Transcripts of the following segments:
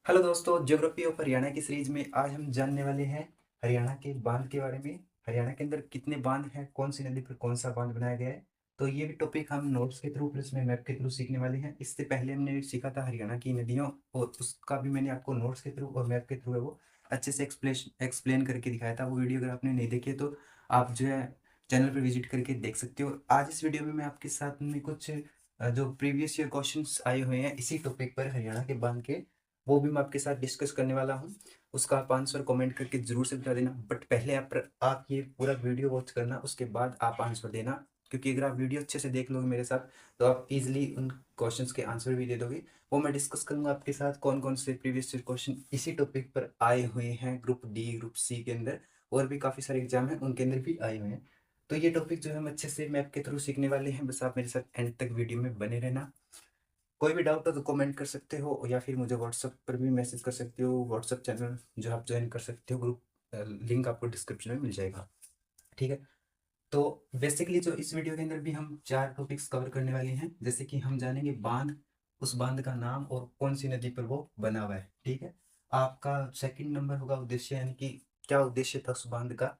Hello दोस्तों, geography of Haryana की series में आज हम जानने वाले हैं हरियाणा के बांध के बारे में। हरियाणा के अंदर कितने बांध हैं, कौन सी नदी पर कौन सा बांध बनाया गया है। तो ये भी टॉपिक हम नोट्स के थ्रू प्लस में मैप के थ्रू सीखने वाले हैं। इससे पहले हमने सीखा था हरियाणा की नदियों, और उसका भी मैंने आपको नोट्स के थ्रू और मैप के थ्रू है वो अच्छे से एक्सप्लेन करके दिखाया था। वो वीडियो अगर आपने नहीं देखी है तो आप जो है चैनल पर विजिट करके देख सकते हो। आज इस वीडियो में मैं आपके साथ में कुछ जो प्रीवियस ईयर क्वेश्चंस आए हुए हैं इसी टॉपिक पर हरियाणा के बांध के, वो भी मैं आपके साथ डिस्कस करने वाला हूँ। उसका आप आंसर कमेंट करके जरूर से बता देना, बट पहले आप ये पूरा वीडियो वॉच करना, उसके बाद आप आंसर देना। क्योंकि अगर आप वीडियो अच्छे से देख लोगे मेरे साथ तो आप इजीली उन क्वेश्चंस के आंसर भी दे दोगे। वो मैं डिस्कस करूंगा आपके साथ कौन कौन से प्रीवियस ईयर क्वेश्चन इसी टॉपिक पर आए हुए हैं ग्रुप डी ग्रुप सी के अंदर। और भी काफ़ी सारे एग्जाम हैं उनके अंदर भी आए हुए हैं। तो ये टॉपिक जो है हम अच्छे से मैप के थ्रू सीखने वाले हैं। बस आप मेरे साथ एंड तक वीडियो में बने रहना। कोई भी डाउट हो तो कमेंट कर सकते हो, या फिर मुझे व्हाट्सएप पर भी मैसेज कर सकते हो। व्हाट्सएप चैनल जो आप ज्वाइन कर सकते हो ग्रुप, लिंक आपको डिस्क्रिप्शन में मिल जाएगा। ठीक है। तो बेसिकली जो इस वीडियो के अंदर भी हम चार टॉपिक्स कवर करने वाले हैं, जैसे कि हम जानेंगे बांध, उस बांध का नाम और कौन सी नदी पर वो बना हुआ है। ठीक है। आपका सेकंड नंबर होगा उद्देश्य, यानी कि क्या उद्देश्य था उस बांध का।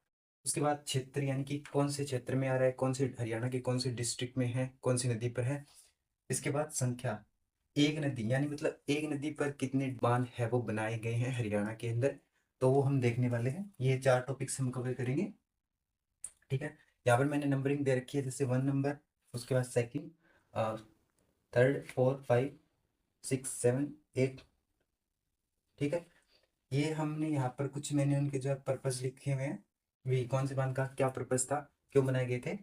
उसके बाद क्षेत्र, यानी कि कौन से क्षेत्र में आ रहा है, कौन से हरियाणा के कौन से डिस्ट्रिक्ट में है, कौन सी नदी पर है। इसके बाद संख्या, एक नदी यानी मतलब एक नदी पर कितने बांध है वो बनाए गए हैं हरियाणा के अंदर, तो वो हम देखने वाले हैं। ये चार टॉपिक्स हम कवर करेंगे। ठीक है। यहाँ पर मैंने नंबरिंग दे रखी है, जैसे 1 नंबर, उसके बाद सेकंड, थर्ड, फोर, 5, 6, 7, 8। ठीक है। ये हमने यहाँ पर कुछ मैंने उनके जो है पर्पज लिखे हुए हैं, भी कौन से बांध का क्या पर्पज था, क्यों बनाए गए थे।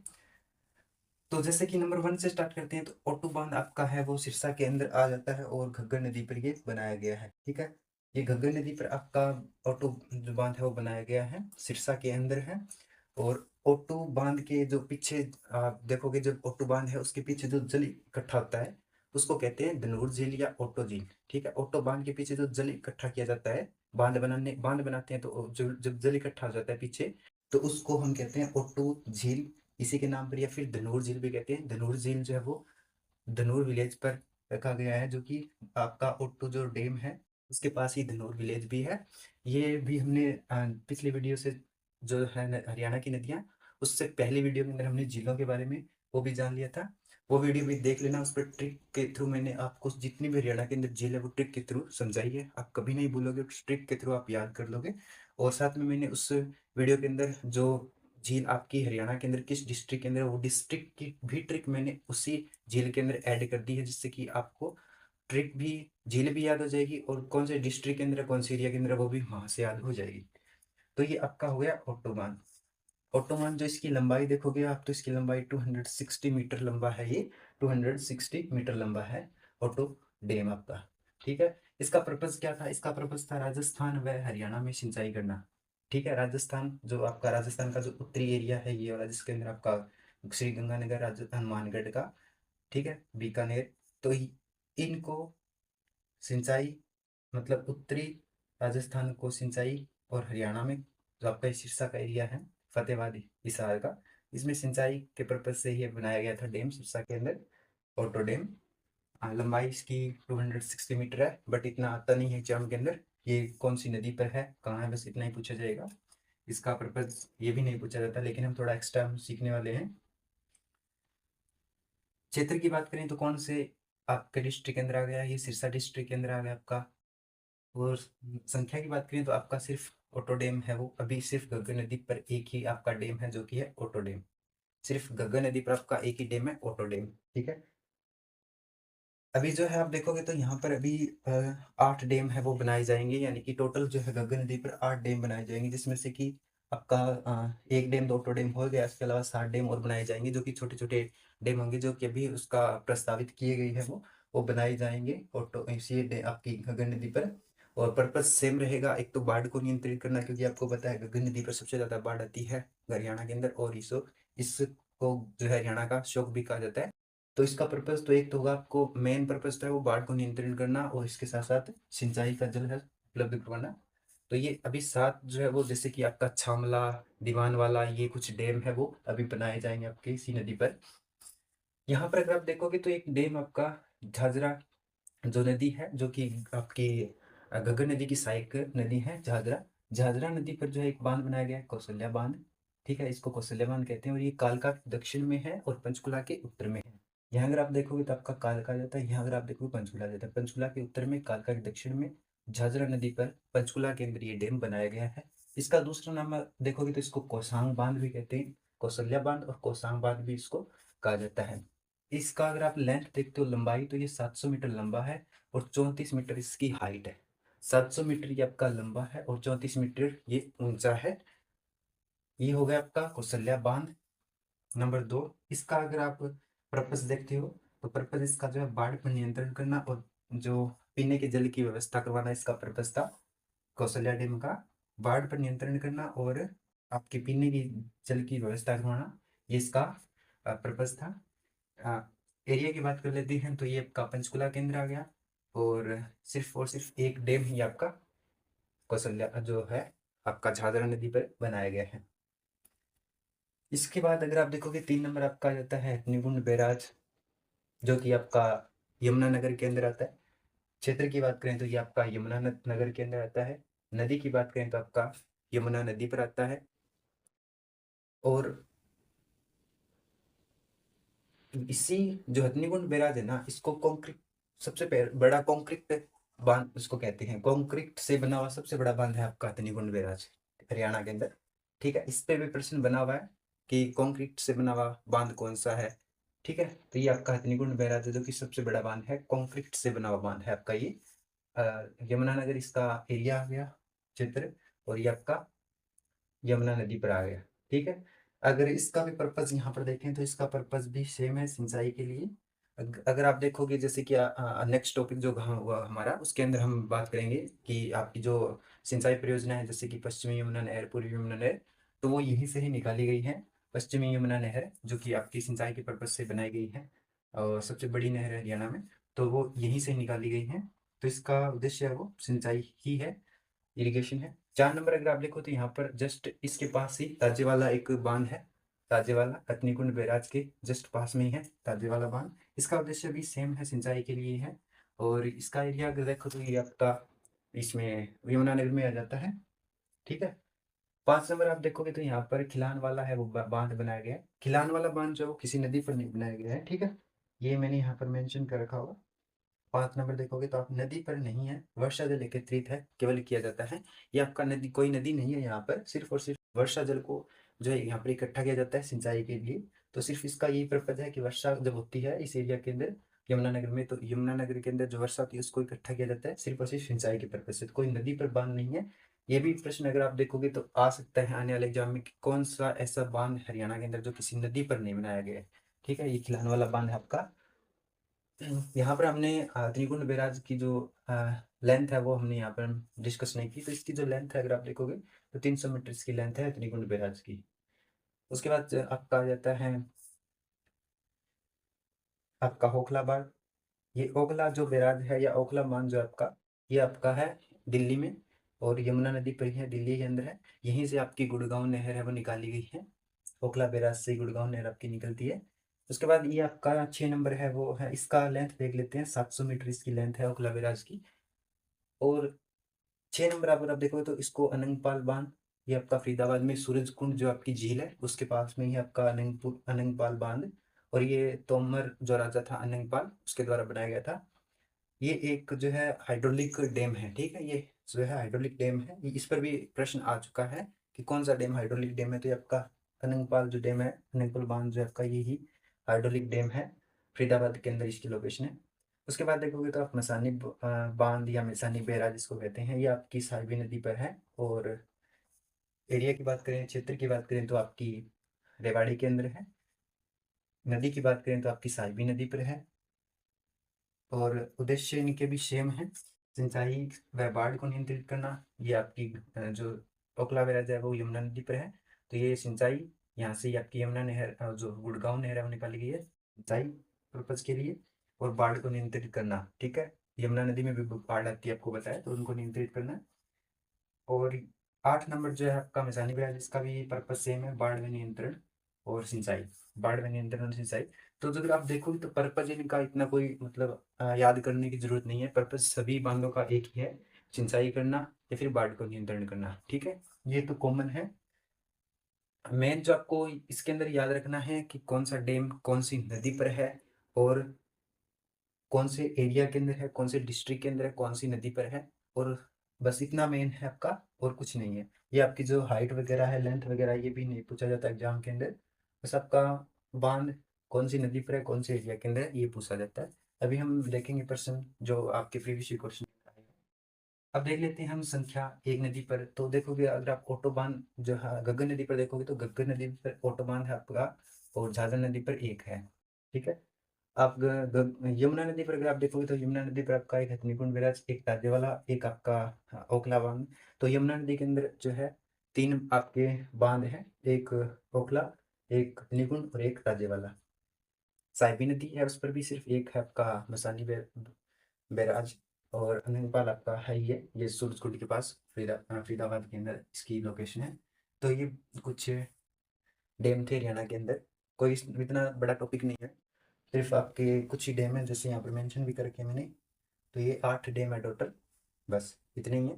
तो जैसे कि नंबर 1 से स्टार्ट करते हैं, तो ओटू बांध आपका है वो सिरसा के अंदर आ जाता है और घग्गर नदी पर ये बनाया गया है। ठीक है। ये घग्गर नदी पर आपका ओटू जो बांध है वो बनाया गया है, सिरसा के अंदर है। और ओटू बांध के जो पीछे आप देखोगे, जब ओटू बांध है उसके पीछे जो जल इकट्ठा होता है उसको कहते हैं धनूर झील या ओटो झील। ठीक है। ओटो बांध के पीछे जो जल इकट्ठा किया जाता है, बांध बनाते हैं तो जब जल इकट्ठा हो जाता है पीछे, तो उसको हम कहते हैं ओटो झील, इसी के नाम पर। या फिर धनूर झील भी कहते हैं। धनूर झील जो है वो धनूर विलेज पर रखा गया है, जो कि आपका ओट्टू जो डैम है उसके पास ही धनूर विलेज भी है। ये भी हमने पिछली वीडियो से, जो है हरियाणा की नदियाँ, उससे पहली वीडियो के अंदर हमने झीलों के बारे में वो भी जान लिया था। वो वीडियो भी देख लेना। उस पर ट्रिक के थ्रू मैंने आपको जितनी भी हरियाणा के अंदर झील है वो ट्रिक के थ्रू समझाई है। आप कभी नहीं भूलोगे, ट्रिक के थ्रू आप याद कर लोगे। और साथ में मैंने उस वीडियो के अंदर जो झील आपकी हरियाणा के अंदर किस डिस्ट्रिक्ट के अंदर, वो डिस्ट्रिक्ट की भी ट्रिक मैंने उसी झील के अंदर ऐड कर दी है, जिससे कि आपको ट्रिक भी, झील भी याद हो जाएगी और कौन से डिस्ट्रिक्ट के अंदर कौन से एरिया के अंदर वो भी वहां से याद हो जाएगी। तो ये आपका हो गया ऑटोबान। ऑटोबान जो इसकी लंबाई देखोगे आप, तो इसकी लंबाई 260 मीटर लंबा है ये, 260 मीटर लंबा है ऑटो डैम आपका। ठीक है। इसका पर्पज क्या था, इसका पर्पज था राजस्थान व हरियाणा में सिंचाई करना। ठीक है। राजस्थान जो आपका, राजस्थान का जो उत्तरी एरिया है ये वाला, जिसके अंदर आपका श्री गंगानगर, हनुमानगढ़ का, ठीक है, बीकानेर, तो इनको सिंचाई, मतलब उत्तरी राजस्थान को सिंचाई, और हरियाणा में जो आपका ये सिरसा का एरिया है, फतेहाबाद हिसार का, इसमें सिंचाई के पर्पज से ये बनाया गया था डैम सिरसा के अंदर, ऑटो डैम। लंबाई इसकी 260 मीटर है, बट इतना आता नहीं है एग्जाम के अंदर। ये कौन सी नदी पर है, कहाँ है, बस इतना ही पूछा जाएगा। इसका पर्पज ये भी नहीं पूछा जाता, लेकिन हम थोड़ा एक्स्ट्रा हम सीखने वाले हैं। क्षेत्र की बात करें तो कौन से आपके डिस्ट्रिक्ट के अंदर आ गया, ये सिरसा डिस्ट्रिक्ट के अंदर आ गया आपका। और संख्या की बात करें तो आपका सिर्फ ऑटो डैम है वो, अभी सिर्फ घग्गर नदी पर एक ही आपका डैम है जो कि है ऑटो डैम। सिर्फ घग्गर नदी पर आपका एक ही डैम है, ऑटो डैम। ठीक है। अभी जो है आप देखोगे तो यहाँ पर अभी 8 डैम है वो बनाए जाएंगे, यानी कि टोटल जो है घग्गर नदी पर 8 डैम बनाए जाएंगे, जिसमें से कि आपका एक डैम, 2 ऑटो डैम हो गया। इसके अलावा 7 डैम और बनाए जाएंगे, जो कि छोटे छोटे डैम होंगे, जो कि अभी उसका प्रस्तावित किए गई है वो बनाए जाएंगे ऑटो इसी आपकी घग्गर नदी पर। और पर्पज सेम रहेगा, एक तो बाढ़ को नियंत्रित करना, क्योंकि आपको पता है घग्गर नदी पर सबसे ज्यादा बाढ़ आती है हरियाणा के अंदर, और इसको जो है हरियाणा का शोक भी कहा जाता है। तो इसका पर्पज तो एक तो होगा, आपको मेन पर्पज तो है वो बाढ़ को नियंत्रण करना, और इसके साथ साथ सिंचाई का जल है उपलब्ध करवाना। तो ये अभी 7 जो है वो, जैसे कि आपका छामला, दीवान वाला, ये कुछ डैम है वो अभी बनाए जाएंगे आपके इसी नदी पर। यहाँ पर अगर आप देखोगे तो एक डैम आपका झाझरा जो नदी है, जो कि आपकी घग्गर नदी की सहायक नदी है झाझरा। झाझरा नदी पर जो है एक बांध बनाया गया है, कौशल्या बांध। ठीक है, इसको कौशल्या बांध कहते हैं और ये कालका के दक्षिण में है और पंचकुला के उत्तर में है। यहाँ अगर आप देखोगे तो आपका कालका आ जाता है, यहाँ अगर आप देखोगे पंचकुला आ जाता है। पंचकुला के उत्तर में, कालका के दक्षिण में, झाझरा नदी पर पंचकुला के अंदर ये डैम बनाया गया है। इसका दूसरा नाम आप देखोगे तो इसको कौसांग बांध भी कहते हैं। कौशल्या बांध और कौसांग बांध भी इसको कहा जाता है। इसका अगर आप लेंथ देखते हो, लंबाई, तो ये 700 मीटर लंबा है और 34 मीटर इसकी हाइट है। 700 मीटर ये आपका लंबा है और 34 मीटर ये ऊंचा है। ये हो गया आपका कौशल्या बांध। नंबर 2, इसका अगर आप पर्पस देखते हो तो पर्पस इसका जो है बाढ़ पर नियंत्रण करना और जो पीने के जल की व्यवस्था करवाना इसका पर्पस था। कौशल्या डैम का बाढ़ पर नियंत्रण करना और आपके पीने की जल की व्यवस्था करवाना, ये इसका पर्पस था। एरिया की बात कर लेते हैं तो ये आपका पंचकुला केंद्र आ गया और सिर्फ एक डैम ही आपका कौशल्या जो है आपका झाझरा नदी पर बनाया गया है। इसके बाद अगर आप देखोगे 3 नंबर आपका आ जाता है निकुंज बैराज, जो कि आपका यमुनानगर के अंदर आता है। क्षेत्र की बात करें तो ये आपका यमुनानगर के अंदर आता है। नदी की बात करें तो आपका यमुना नदी पर आता है। और इसी जो हथनीकुंड बैराज है ना, इसको कंक्रीट, सबसे बड़ा कंक्रीट बांध उसको कहते हैं। कंक्रीट से बना हुआ सबसे बड़ा बांध है आपका हथनीकुंड बैराज, हरियाणा के अंदर। ठीक है, इस पे भी प्रश्न बना हुआ है कि कंक्रीट से बना हुआ बांध कौन सा है। ठीक है, तो ये आपका हथनीकुंड बैराज है, जो कि सबसे बड़ा बांध है, कंक्रीट से बना हुआ बांध है आपका ये। यमुनानगर इसका एरिया आ गया, क्षेत्र। और ये आपका यमुना नदी पर आ गया। ठीक है, अगर इसका भी पर्पज यहाँ पर देखें तो इसका पर्पज भी सेम है, सिंचाई के लिए। अगर आप देखोगे जैसे कि नेक्स्ट टॉपिक जो हुआ हमारा, उसके अंदर हम बात करेंगे कि आपकी जो सिंचाई परियोजना है, जैसे कि पश्चिमी यमुना नहर, पूर्वी यमुना नहर, तो वो यहीं से ही निकाली गई है। पश्चिमी यमुना नहर जो कि आपकी सिंचाई के पर्पज से बनाई गई है और सबसे बड़ी नहर है हरियाणा में, तो वो यहीं से निकाली गई है। तो इसका उद्देश्य है वो सिंचाई ही है, इरिगेशन है। 4 नंबर अगर आप देखो तो यहाँ पर जस्ट इसके पास ही ताजेवाला एक बांध है। ताजेवाला हथनीकुंड बैराज के जस्ट पास में ही है ताजेवाला बांध। इसका उद्देश्य भी सेम है, सिंचाई के लिए है। और इसका एरिया अगर देखो तो ये आपका इसमें यमुनानगर में आ जाता है। ठीक है, 5 नंबर आप देखोगे तो यहाँ पर खिलान वाला है वो बांध बनाया गया है। खिलान वाला बांध जो है वो किसी नदी पर नहीं बनाया गया है। ठीक है, ये मैंने यहाँ पर मेंशन कर रखा होगा। 5 नंबर देखोगे तो आप नदी पर नहीं है, वर्षा जल एकत्रित है, केवल किया जाता है। ये आपका नदी, कोई नदी नहीं है यहाँ पर, सिर्फ और सिर्फ वर्षा जल को जो है यहाँ पर इकट्ठा किया जाता है सिंचाई के लिए। तो सिर्फ इसका यही पर्पज है कि वर्षा जब होती है इस एरिया के अंदर, यमुनानगर में, तो यमुनानगर के अंदर जो वर्षा होती है उसको इकट्ठा किया जाता है सिर्फ और सिर्फ सिंचाई के पर्पज से। तो कोई नदी पर बांध नहीं है। ये भी प्रश्न अगर आप देखोगे तो आ सकता है आने वाले एग्जाम में कि कौन सा ऐसा बांध हरियाणा के अंदर जो किसी नदी पर नहीं बनाया गया है। ठीक है, ये खिलान वाला बांध है आपका। यहाँ पर हमने त्रिकुंड बैराज की जो लेंथ है वो हमने यहाँ पर डिस्कस नहीं की। तो इसकी जो लेंथ है अगर आप देखोगे तो 300 मीटर इसकी लेंथ है त्रिकुंड बैराज की। उसके बाद आपका आ जाता है आपका ओखला बांध। ये ओखला जो बैराज है या ओखला बांध जो आपका, ये आपका है दिल्ली में और यमुना नदी पर ही है, दिल्ली के अंदर है। यहीं से आपकी गुड़गांव नहर है वो निकाली गई है। ओखला बैराज से गुड़गांव नहर आपकी निकलती है। उसके बाद ये आपका 6 नंबर है वो है, इसका लेंथ देख लेते हैं। 700 मीटर इसकी लेंथ है ओखला बैराज की। और 6 नंबर अगर आप देखो तो इसको अनंगपाल बांध, ये आपका फरीदाबाद में सूरज कुंड जो आपकी झील है उसके पास में ही आपका अनंगपाल बांध। और ये तोमर जो राजा था अनंगपाल, उसके द्वारा बनाया गया था। ये एक जो है हाइड्रोलिक डैम है। ठीक है, ये जो है हाइड्रोलिक डैम है, इस पर भी प्रश्न आ चुका है कि कौन सा डैम हाइड्रोलिक डैम है। तो ये आपका अनंगपाल जो डैम है, अनंगपाल बांध जो है आपका यही हाइड्रोलिक डैम है, फरीदाबाद के अंदर इसकी लोकेशन है। उसके बाद देखोगे तो आप मसानी बांध या मसानी बैराज जिसको कहते हैं, ये आपकी साहिबी नदी पर है। और एरिया की बात करें, क्षेत्र की बात करें तो आपकी रेवाड़ी के अंदर है। नदी की बात करें तो आपकी साहिबी नदी पर है। और उद्देश्य इनके भी सेम है, सिंचाई व बाढ़ को नियंत्रित करना। ये आपकी जो ओखला बैराज है वो यमुना नदी पर है, तो ये सिंचाई, यहाँ से ही आपकी यमुना नहर जो गुड़गांव नहर है वो निकाली गई है सिंचाई पर्पज के लिए। और बाढ़ को नियंत्रित करना। ठीक है, यमुना नदी में भी बाढ़ आती है आपको बताया, तो उनको नियंत्रित करना। और 8 नंबर जो है आपका मिसानी बैराज, इसका भी पर्पज सेम है, बाढ़ में नियंत्रण और सिंचाई। बाढ़ में नियंत्रण और सिंचाई, तो अगर आप देखोगे तो पर्पज इनका इतना कोई मतलब याद करने की जरूरत नहीं है, पर्पज सभी बांधों का एक ही है। सिंचाई करना या फिर बाढ़ को नियंत्रण करना। ठीक है, ये तो कॉमन है। मेन जो आपको इसके अंदर याद रखना है कि कौन सा डैम कौन सी नदी पर है, और कौन से एरिया के अंदर है, कौन से डिस्ट्रिक्ट के अंदर है, कौन सी नदी पर है, और बस इतना मेन है आपका, और कुछ नहीं है। ये आपकी जो हाइट वगैरह है, लेंथ वगैरह, ये भी नहीं पूछा जाता एग्जाम के अंदर। बस आपका बांध कौन सी नदी पर है, कौन से एरिया के अंदर है, ये पूछा जाता है। अभी हम देखेंगे प्रश्न जो आपके प्रीवियस क्वेश्चन। अब देख लेते हैं हम संख्या एक नदी पर। तो देखोगे अगर आप ऑटोबान जो है घग्गर नदी पर देखोगे, तो घग्गर नदी पर ऑटोबान है आपका, और झाझर नदी पर एक है। ठीक है। आप यमुना नदी पर अगर आप देखोगे, तो यमुना नदी पर आपका एक हथनीकुंड बैराज, एक ताजे वाला, एक आपका ओखला बांध। तो यमुना नदी के अंदर जो है तीन आपके बांध हैं, एक ओखला, एक हथनीकुंड और एक ताजे वाला। साहिबी नदी है, उस पर भी सिर्फ एक है आपका मसानी बैराज। और अनंगपाल आपका है, ये सूरजकुंड के पास फरीदाबाद के अंदर इसकी लोकेशन है। तो ये कुछ डैम थे हरियाणा के अंदर। कोई इतना बड़ा टॉपिक नहीं है, सिर्फ आपके कुछ ही डैम है, जैसे यहाँ पर मेंशन भी करके मैंने। तो ये 8 डैम है टोटल, बस इतने ही है।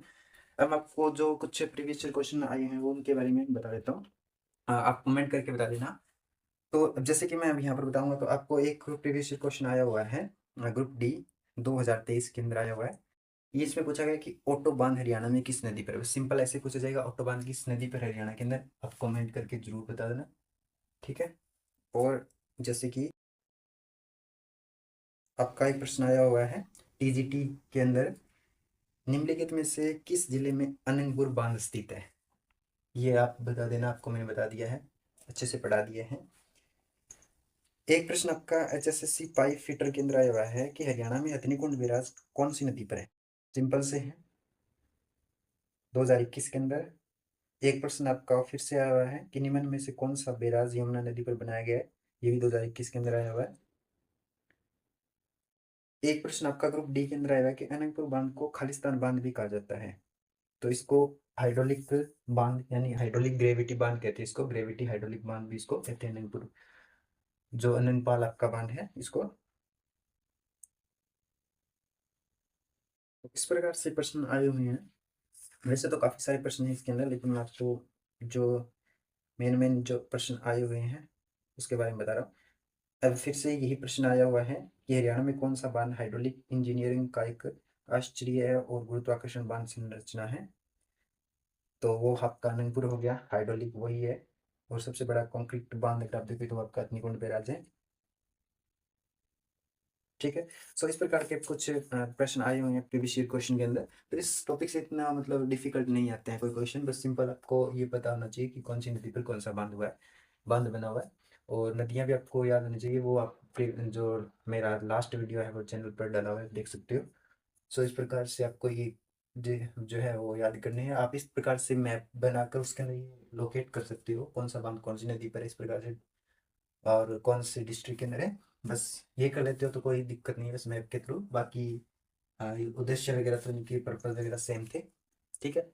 अब आपको जो कुछ प्रीवियस क्वेश्चन आए हैं वो उनके बारे में बता देता हूँ। आप कमेंट करके बता देना। तो अब जैसे कि मैं अभी यहाँ पर बताऊंगा, तो आपको एक प्रीवियस क्वेश्चन आया हुआ है ग्रुप डी 2023 के अंदर आया हुआ है। ये इसमें पूछा गया कि ऑटोबान हरियाणा में किस नदी पर है। सिंपल ऐसे पूछा जाएगा, ऑटोबान किस नदी पर है हरियाणा के अंदर, आप कमेंट करके जरूर बता देना। ठीक है। और जैसे कि आपका एक प्रश्न आया हुआ है टीजीटी के अंदर, निम्नलिखित में से किस जिले में अनंगपुर बांध स्थित है। ये आप बता देना, आपको मैंने बता दिया है, अच्छे से पढ़ा दिए हैं। एक प्रश्न आपका एचएसएससी पाइप फिटर के अंदर आया हुआ है कि हरियाणा में हथनीकुंड बैराज कौन सी नदी पर है। सिंपल से है, 2021 के अंदर। एक प्रश्न आपका फिर से आया हुआ है कि निम्न में से कौन सा बैराज यमुना नदी पर बनाया गया है। ये भी 2021 के अंदर आया हुआ है। एक प्रश्न आपका ग्रुप डी के अंदर आया हुआ है कि अनंगपुर बांध को खालिस्तान बांध भी कहा जाता है। तो इसको हाइड्रोलिक बांध यानी हाइड्रोलिक ग्रेविटी बांध कहते हैं इसको, ग्रेविटी हाइड्रोलिक बांध भी इसको कहते हैं अनंगपुर, जो अनंगपाल आपका बांध है इसको। इस प्रकार से प्रश्न आए हुए हैं। वैसे तो काफी सारे प्रश्न हैं इसके अंदर, लेकिन मैं आपको जो मेन मेन जो प्रश्न आए हुए हैं उसके बारे में बता रहा हूँ। अब फिर से यही प्रश्न आया हुआ है कि हरियाणा में कौन सा बांध हाइड्रोलिक इंजीनियरिंग का एक आश्चर्य और गुरुत्वाकर्षण बांध संरचना है। तो वो आपका अनंतपुर हो गया, हाइड्रोलिक वही है। और सबसे बड़ा कंक्रीट बांध अगर आप देखिए तो आपका अग्निकुंड बैराज है। ठीक है। सो इस प्रकार के कुछ प्रश्न आए हुए हैं प्रीवियस ईयर क्वेश्चन के अंदर। तो इस टॉपिक से इतना मतलब डिफिकल्ट नहीं आते हैं कोई क्वेश्चन, बस सिंपल आपको ये पता होना चाहिए कि कौन सी नदी पर कौन सा बांध हुआ है, बांध बना हुआ है। और नदियां भी आपको याद होनी चाहिए, वो आप जो मेरा लास्ट वीडियो है वो चैनल पर डाला हुआ है, देख सकते हो। सो इस प्रकार से आपको ये जो है वो याद करने हैं। आप इस प्रकार से मैप बनाकर उसके अंदर लोकेट कर सकते हो कौन सा बांध कौन सी नदी पर है, इस प्रकार से, और कौन से डिस्ट्रिक्ट के अंदर है। बस ये कर लेते हो तो कोई दिक्कत नहीं है, बस मैप के थ्रू। बाकी उद्देश्य वगैरह तो इनके पर्पज वगैरह सेम थे। ठीक है।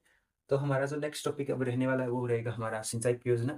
तो हमारा जो नेक्स्ट टॉपिक अब रहने वाला है वो रहेगा हमारा सिंचाई की योजना।